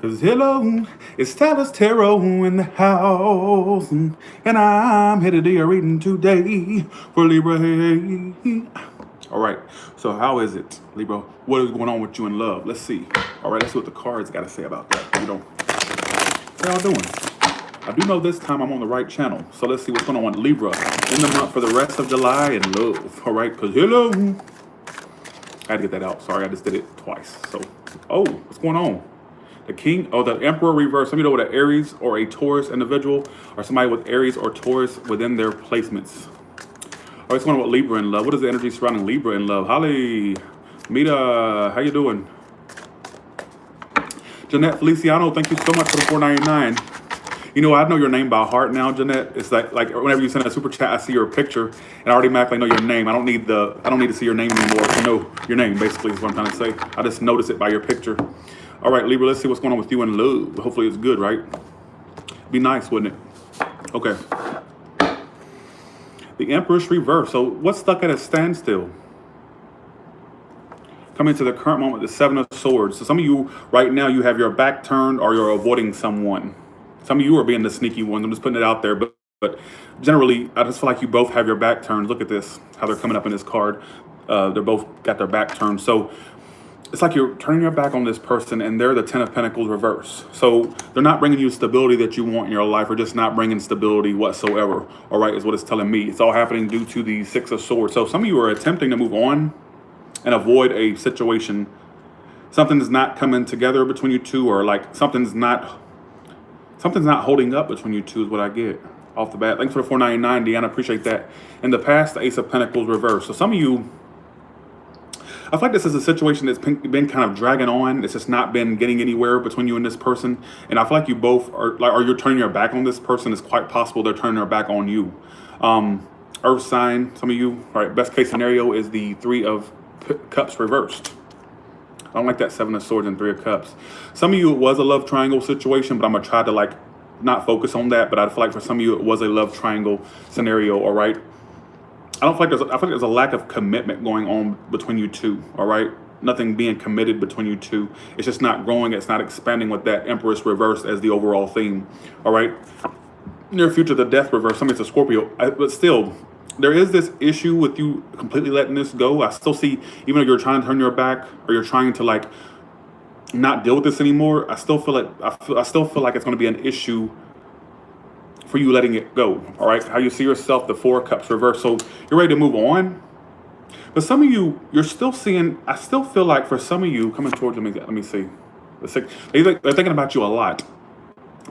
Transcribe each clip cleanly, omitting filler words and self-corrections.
Cause hello, it's Talis Tarot in the house, and I'm here to do your reading today for Libra. All right, so how is it, Libra? What is going on with you in love? Let's see. All right, let's see what the cards got to say about that. How y'all doing? I do know this time I'm on the right channel, so let's see what's going on with Libra in the month for the rest of July in love. All right, cause hello, I had to get that out. Sorry, I just did it twice. So, oh, what's going on? The King, oh, the Emperor reverse. Let me know what an Aries or a Taurus individual or somebody with Aries or Taurus within their placements. All right, what's going on with Libra in love? What is the energy surrounding Libra in love? Holly, Mita, how you doing? Jeanette Feliciano, thank you so much for the $4.99. You know, I know your name by heart now, Jeanette. It's like whenever you send a super chat, I see your picture and I automatically know your name. I don't need to see your name anymore to know your name, basically, is what I'm trying to say. I just notice it by your picture. All right, Libra, let's see what's going on with you in love. Hopefully it's good, right? Be nice, wouldn't it? Okay. The Empress reverse. So what's stuck at a standstill? Coming to the current moment, the Seven of Swords. So some of you right now, you have your back turned or you're avoiding someone. Some of you are being the sneaky ones. I'm just putting it out there. But generally, I just feel like you both have your back turned. Look at this, how they're coming up in this card. They're both got their back turned. So it's like you're turning your back on this person and they're the Ten of Pentacles reverse. So they're not bringing you stability that you want in your life, or just not bringing stability whatsoever. All right, is what it's telling me. It's all happening due to the Six of Swords. So some of you are attempting to move on and avoid a situation. Something's not coming together between you two, or like something's not holding up between you two is what I get off the bat. Thanks for the $4.99, Deanna. Appreciate that. In the past, the Ace of Pentacles reverse. So some of you, I feel like this is a situation that's been kind of dragging on. It's just not been getting anywhere between you and this person. And I feel like you both are like, or you're turning your back on this person. It's quite possible they're turning their back on you. Earth sign, some of you, all right, best case scenario is the Three of Cups reversed. I don't like that Seven of Swords and Three of Cups. Some of you, it was a love triangle situation, but I'm going to try to like not focus on that. But I feel like for some of you, it was a love triangle scenario, all right? I feel like there's a lack of commitment going on between you two, all right? Nothing being committed between you two. It's just not growing. It's not expanding with that Empress reverse as the overall theme, all right? Near future, the Death reverse. Somebody's a Scorpio, but still, there is this issue with you completely letting this go. I still see, even if you're trying to turn your back or you're trying to like not deal with this anymore, I still feel like it's going to be an issue for you letting it go. All right, how you see yourself, the Four of Cups reverse. So you're ready to move on, but some of you, you're still seeing. I still feel like for some of you coming towards me, let me see, they're thinking about you a lot.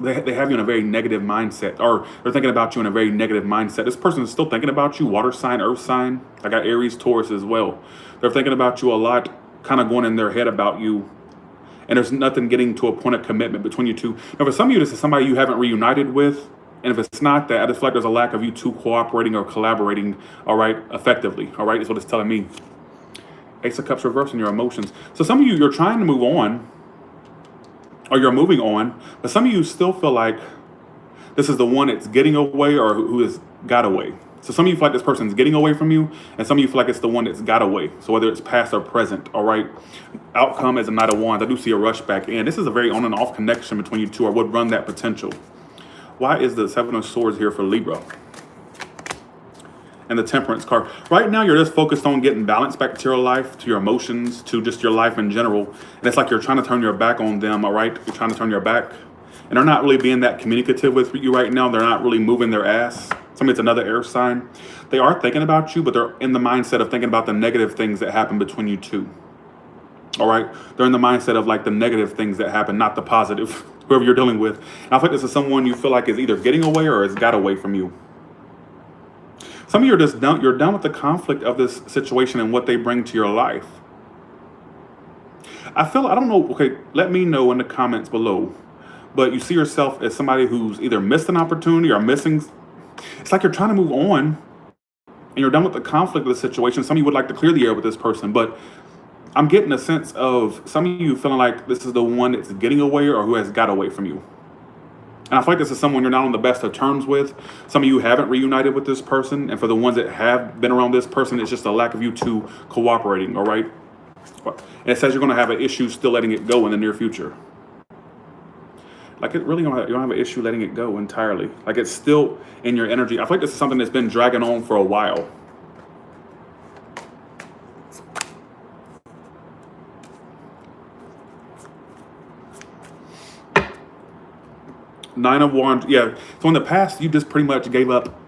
They have you in a very negative mindset, or they're thinking about you in a very negative mindset. This person is still thinking about you, water sign, earth sign. I got Aries, Taurus as well. They're thinking about you a lot, kind of going in their head about you. And there's nothing getting to a point of commitment between you two. Now, for some of you, this is somebody you haven't reunited with. And if it's not that, I just feel like there's a lack of you two cooperating or collaborating, all right, effectively. All right, is what it's telling me. Ace of Cups reversing your emotions. So some of you, you're trying to move on, or you're moving on, but some of you still feel like this is the one that's getting away or who has got away. So some of you feel like this person's getting away from you, and some of you feel like it's the one that's got away. So whether it's past or present, all right? Outcome is a Knight of Wands. I do see a rush back in. This is a very on and off connection between you two, or would run that potential. Why is the Seven of Swords here for Libra? And the Temperance card. Right now, you're just focused on getting balance back to your life, to your emotions, to just your life in general. And it's like you're trying to turn your back on them, all right? You're trying to turn your back. And they're not really being that communicative with you right now. They're not really moving their ass. Somebody's another air sign. They are thinking about you, but they're in the mindset of thinking about the negative things that happen between you two. All right? They're in the mindset of like the negative things that happen, not the positive, whoever you're dealing with. And I feel like this is someone you feel like is either getting away or has got away from you. Some of you are just done. You're done with the conflict of this situation and what they bring to your life. I don't know. Okay, let me know in the comments below. But you see yourself as somebody who's either missed an opportunity or missing. It's like you're trying to move on and you're done with the conflict of the situation. Some of you would like to clear the air with this person, but I'm getting a sense of some of you feeling like this is the one that's getting away or who has got away from you. And I feel like this is someone you're not on the best of terms with. Some of you haven't reunited with this person. And for the ones that have been around this person, it's just a lack of you two cooperating, all right? And it says you're going to have an issue still letting it go in the near future. Like it really you don't have an issue letting it go entirely. Like it's still in your energy. I feel like this is something that's been dragging on for a while. Nine of Wands, yeah. So in the past, you just pretty much gave up.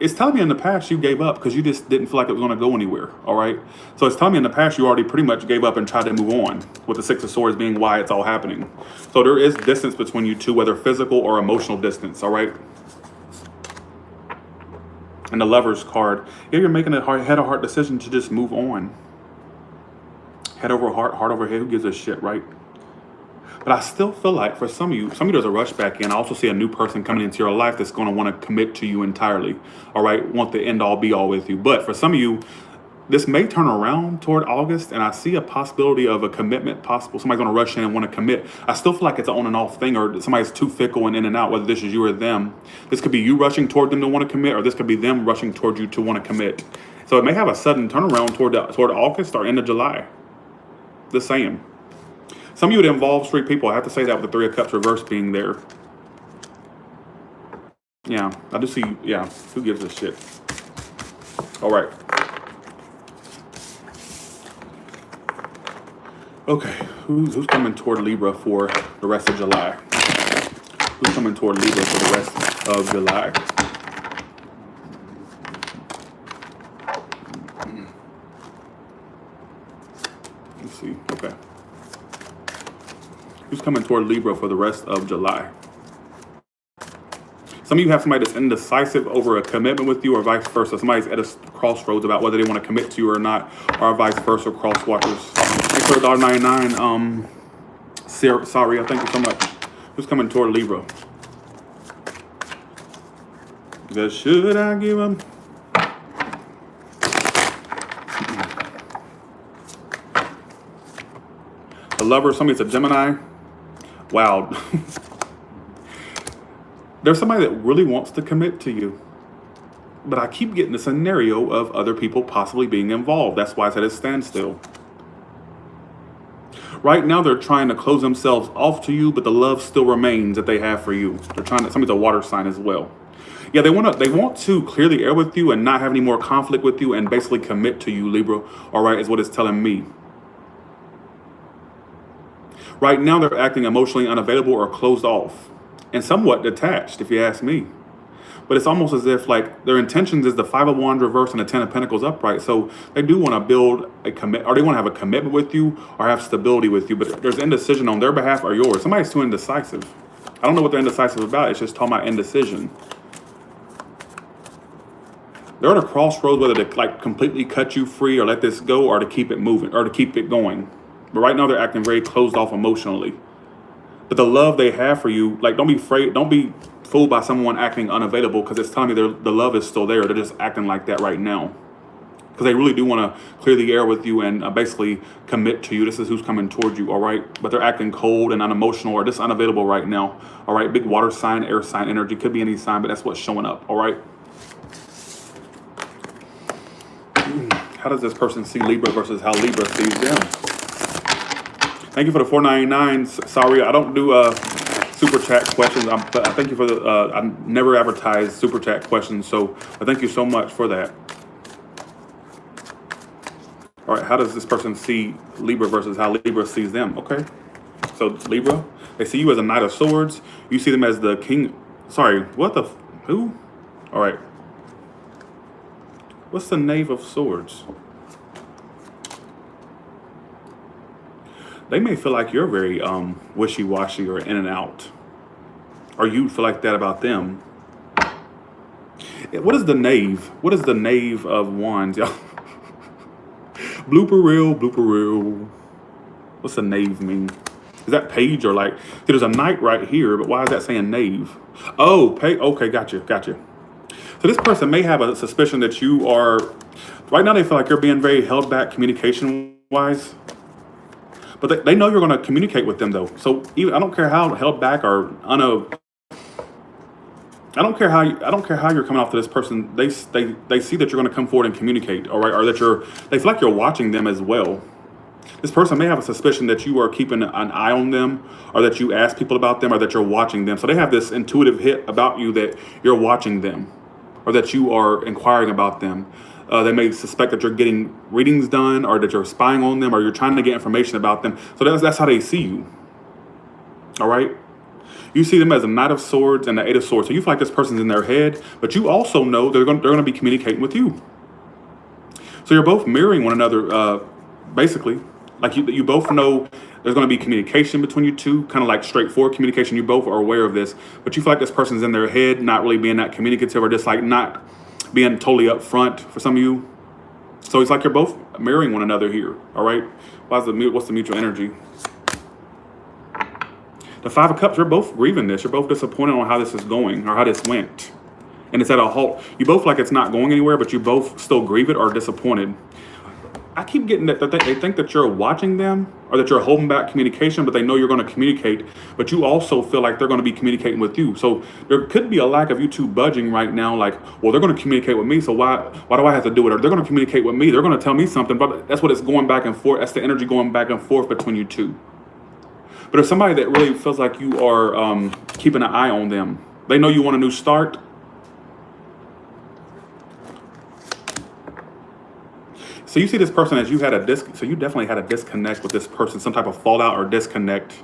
It's telling me in the past you gave up because you just didn't feel like it was going to go anywhere. All right. So it's telling me in the past you already pretty much gave up and tried to move on. With the Six of Swords being why it's all happening. So there is distance between you two, whether physical or emotional distance. All right. And the Lover's card, yeah, you're making a head or heart decision to just move on. Head over heart, heart over head. Who gives a shit, right? But I still feel like for some of you there's a rush back in. I also see a new person coming into your life that's going to want to commit to you entirely. All right, want the end all be all with you. But for some of you, this may turn around toward August, and I see a possibility of a commitment possible. Somebody's going to rush in and want to commit. I still feel like it's an on and off thing, or somebody's too fickle and in and out, whether this is you or them. This could be you rushing toward them to want to commit, or this could be them rushing toward you to want to commit. So it may have a sudden turnaround toward August or end of July. The same. Some of you, it involves three people. I have to say that with the Three of Cups reverse being there. Yeah, I do see, yeah, who gives a shit? All right. Okay, who's coming toward Libra for the rest of July? Who's coming toward Libra for the rest of July? Let's see, okay. Who's coming toward Libra for the rest of July? Some of you have somebody that's indecisive over a commitment with you, or vice versa. Somebody's at a crossroads about whether they want to commit to you or not, or vice versa, crosswatchers. Thanks for $1.99. Sorry, thank you so much. Who's coming toward Libra? Should I give them? A Lover, somebody's a Gemini. Wow. There's somebody that really wants to commit to you. But I keep getting the scenario of other people possibly being involved. That's why I said it's standstill. Right now, they're trying to close themselves off to you, but the love still remains that they have for you. They're trying to, somebody's a water sign as well. Yeah, they want to clear the air with you and not have any more conflict with you and basically commit to you, Libra. All right, is what it's telling me. Right now, they're acting emotionally unavailable or closed off and somewhat detached, if you ask me. But it's almost as if like their intentions is the Five of Wands reverse and the Ten of Pentacles upright. So they do want to build a commit, or they want to have a commitment with you or have stability with you. But there's indecision on their behalf or yours. Somebody's too indecisive. I don't know what they're indecisive about. It's just talking about indecision. They're at a crossroads whether to like completely cut you free or let this go, or to keep it moving or to keep it going. But right now they're acting very closed off emotionally. But the love they have for you, like don't be afraid, don't be fooled by someone acting unavailable, because it's telling me the love is still there. They're just acting like that right now. Because they really do want to clear the air with you and basically commit to you. This is who's coming towards you, all right? But they're acting cold and unemotional or just unavailable right now, all right? Big water sign, air sign energy. Could be any sign, but that's what's showing up, all right? How does this person see Libra versus how Libra sees them? Thank you for the $4.99. Sorry, I don't do super chat questions. But I thank you for the. I never advertise super chat questions, so I thank you so much for that. All right, how does this person see Libra versus how Libra sees them? Okay, so Libra, they see you as a Knight of Swords. You see them as the King. Sorry, what the who? All right, what's the Knave of Swords? They may feel like you're very wishy-washy or in and out. Or you feel like that about them. What is the Knave? What is the Knave of Wands, y'all? Blooper reel, blooper reel. What's the Knave mean? Is that page or like... There's a knight right here, but why is that saying knave? Oh, okay, gotcha. So this person may have a suspicion that you are... Right now they feel like you're being very held back communication-wise. But they know you're going to communicate with them, though. So even I don't care how held back or I don't care how you're coming off to this person. They see that you're going to come forward and communicate, all right, or that they feel like you're watching them as well. This person may have a suspicion that you are keeping an eye on them, or that you ask people about them, or that you're watching them. So they have this intuitive hit about you that you're watching them, or that you are inquiring about them. They may suspect that you're getting readings done, or that you're spying on them, or you're trying to get information about them. So that's how they see you. All right? You see them as a Knight of Swords and the Eight of Swords. So you feel like this person's in their head, but you also know they're going to be communicating with you. So you're both mirroring one another, basically. Like you both know there's going to be communication between you two, kind of like straightforward communication. You both are aware of this, but you feel like this person's in their head, not really being that communicative, or just like not being totally upfront for some of you. So it's like you're both mirroring one another here. All right. What's the mutual energy? The Five of Cups, you're both grieving this. You're both disappointed on how this is going, or how this went. And it's at a halt. You both like it's not going anywhere, but you both still grieve it or disappointed. I keep getting that they think that you're watching them, or that you're holding back communication, but they know you're going to communicate. But you also feel like they're going to be communicating with you. So there could be a lack of you two budging right now. Like, well, they're going to communicate with me, so why do I have to do it? Or they're going to communicate with me. They're going to tell me something. But that's what it's going back and forth. That's the energy going back and forth between you two. But if somebody that really feels like you are keeping an eye on them, they know you want a new start. So you see this person as you had so you definitely had a disconnect with this person, some type of fallout or disconnect,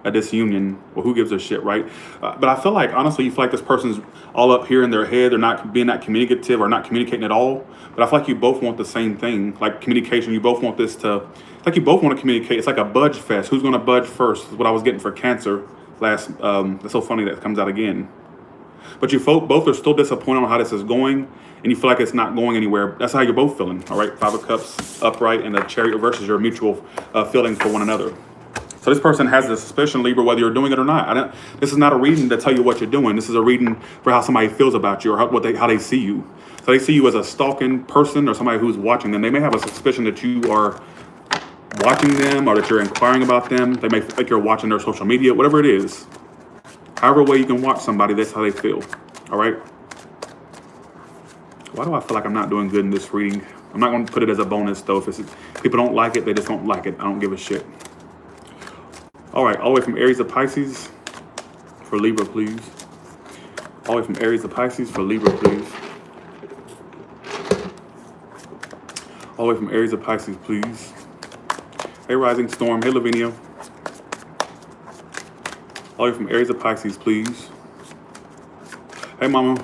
a disunion. Well, who gives a shit, right? But I feel like, honestly, you feel like this person's all up here in their head. They're not being that communicative, or not communicating at all. But I feel like you both want the same thing, like communication. You both want this to, it's like you both want to communicate. It's like a budge fest. Who's going to budge first is what I was getting for Cancer last. That's so funny that comes out again. But you both are still disappointed on how this is going, and you feel like it's not going anywhere. That's how you're both feeling. All right, Five of Cups upright, and the Chariot versus your mutual feeling for one another. So this person has a suspicion, Libra, whether you're doing it or not. This is not a reading to tell you what you're doing. This is a reading for how somebody feels about you, or how they see you. So they see you as a stalking person, or somebody who's watching them. They may have a suspicion that you are watching them, or that you're inquiring about them. They may think you're watching their social media, whatever it is. However way you can watch somebody, that's how they feel. All right? Why do I feel like I'm not doing good in this reading? I'm not going to put it as a bonus, though. If people don't like it, they just don't like it. I don't give a shit. All right, all the way from Aries to Pisces for Libra, please. All the way from Aries to Pisces for Libra, please. All the way from Aries to Pisces, please. Hey, Rising Storm. Hey, Lavinia. All the way from Aries to Pisces, please. Hey, Mama.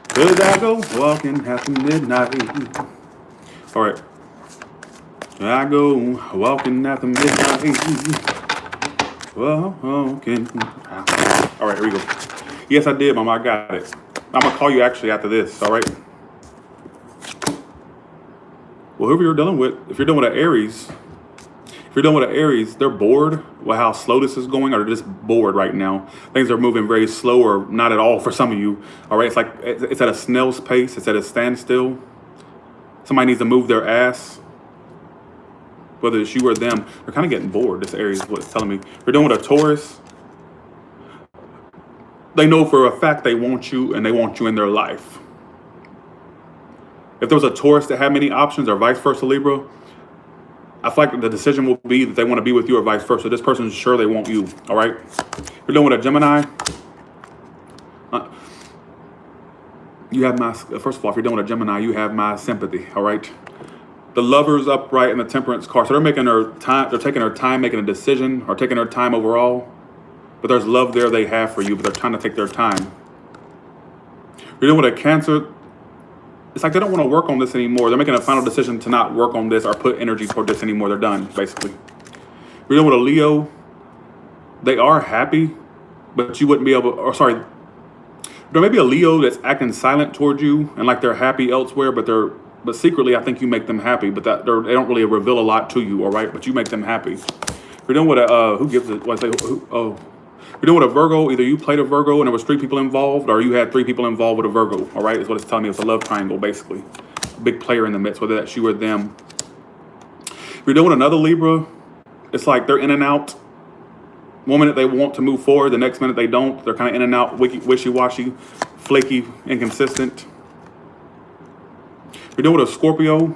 Cause I go walking after midnight. All right. I go walking after midnight. Walking. All right, here we go. Yes, I did, Mama. I got it. I'm going to call you actually after this, all right? Well, whoever you're dealing with, if you're dealing with an Aries, they're bored with how slow this is going, or they're just bored right now. Things are moving very slow, or not at all for some of you. All right, it's like it's at a snail's pace. It's at a standstill. Somebody needs to move their ass. Whether it's you or them, they're kind of getting bored. This Aries is what it's telling me. If you're dealing with a Taurus, they know for a fact they want you, and they want you in their life. If there was a Taurus that had many options, or vice versa, Libra, I feel like the decision will be that they want to be with you, or vice versa. This person's sure they want you, all right? If you're dealing with a Gemini, you have my, first of all, if you're dealing with a Gemini, you have my sympathy, all right? The Lover's upright and the Temperance card. So they're making their time, they're taking their time making a decision, or taking their time overall. But there's love there they have for you, but they're trying to take their time. You're dealing with a Cancer. It's like they don't want to work on this anymore. They're making a final decision to not work on this or put energy toward this anymore. They're done, basically. You're dealing with a Leo. They are happy, but you wouldn't be able, or sorry, there may be a Leo that's acting silent toward you and like they're happy elsewhere, but secretly I think you make them happy, but they don't really reveal a lot to you, all right? But you make them happy. You're dealing with a, who gives it, what I say, you're dealing with a Virgo. Either you played a Virgo and there was 3 people involved, or you had 3 people involved with a Virgo, all right? Is what it's telling me. It's a love triangle, basically. A big player in the midst, whether that's you or them. You're dealing with another Libra. It's like they're in and out. One minute they want to move forward, the next minute they don't. They're kind of in and out, wishy-washy, flaky, inconsistent. If you're dealing with a Scorpio,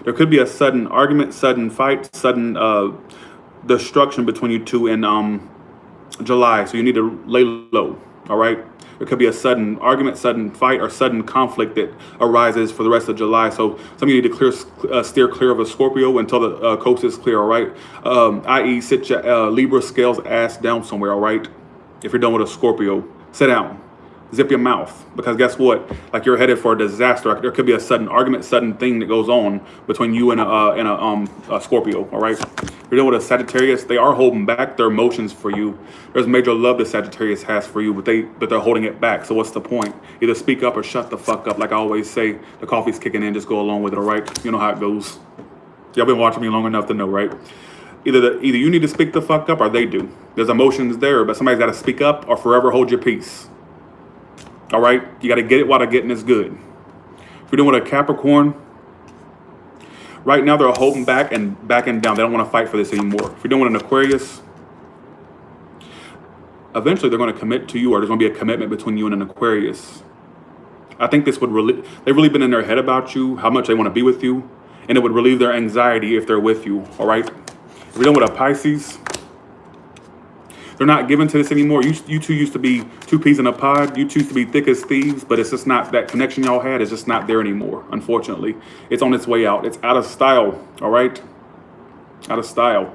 there could be a sudden argument, sudden fight, sudden destruction between you two in July. So you need to lay low. All right. There could be a sudden argument, sudden fight, or sudden conflict that arises for the rest of July. So some of you need to steer clear of a Scorpio until the coast is clear. All right. I.e., sit your Libra scales ass down somewhere. All right. If you're done with a Scorpio, sit down. Zip your mouth, because guess what? Like, you're headed for a disaster. There could be a sudden argument, sudden thing that goes on between you and a Scorpio. All right. You're dealing with a Sagittarius. They are holding back their emotions for you. There's major love that Sagittarius has for you, but they're holding it back. So what's the point? Either speak up or shut the fuck up. Like I always say, the coffee's kicking in. Just go along with it. All right. You know how it goes. Y'all been watching me long enough to know, right? Either you need to speak the fuck up or they do. There's emotions there, but somebody's got to speak up or forever hold your peace. All right, you got to get it while the getting is good. If you're doing with a Capricorn, right now they're holding back and backing down. They don't want to fight for this anymore. If you're doing with an Aquarius, eventually they're going to commit to you, or there's going to be a commitment between you and an Aquarius. I think this would they've really been in their head about you, how much they want to be with you, and it would relieve their anxiety if they're with you. All right. If you're dealing with a Pisces, they're not given to this anymore. You two used to be two peas in a pod. You two used to be thick as thieves, but it's just not, that connection y'all had is just not there anymore, unfortunately. It's on its way out. It's out of style, all right? Out of style.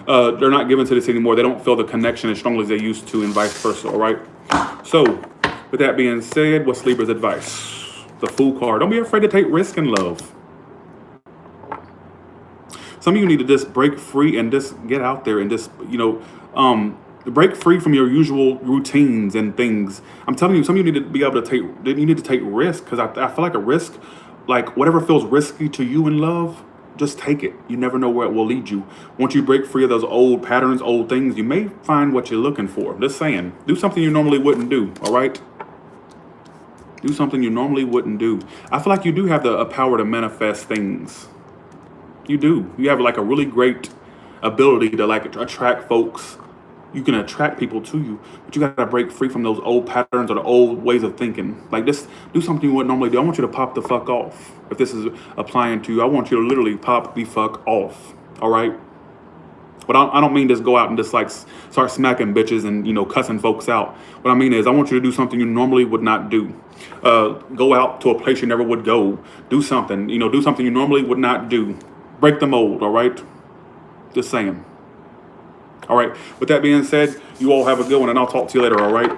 They're not given to this anymore. They don't feel the connection as strongly as they used to, and vice versa, all right? So, with that being said, what's Libra's advice? The Fool card. Don't be afraid to take risk in love. Some of you need to just break free and just get out there and just, break free from your usual routines and things. I'm telling you, some of you need to be able to take risk, because I feel like a risk, like whatever feels risky to you in love, just take it. You never know where it will lead you. Once you break free of those old patterns, old things, you may find what you're looking for. Just saying, do something you normally wouldn't do, all right? Do something you normally wouldn't do. I feel like you do have a power to manifest things. You do. You have like a really great ability to like attract folks. You can attract people to you, but you got to break free from those old patterns or the old ways of thinking. Like, just do something you wouldn't normally do. I want you to pop the fuck off. If this is applying to you, I want you to literally pop the fuck off. All right. But I don't mean just go out and just like start smacking bitches and, cussing folks out. What I mean is, I want you to do something you normally would not do. Go out to a place you never would go. Do something, do something you normally would not do. Break the mold, all right? Just saying. All right. With that being said, you all have a good one, and I'll talk to you later, all right?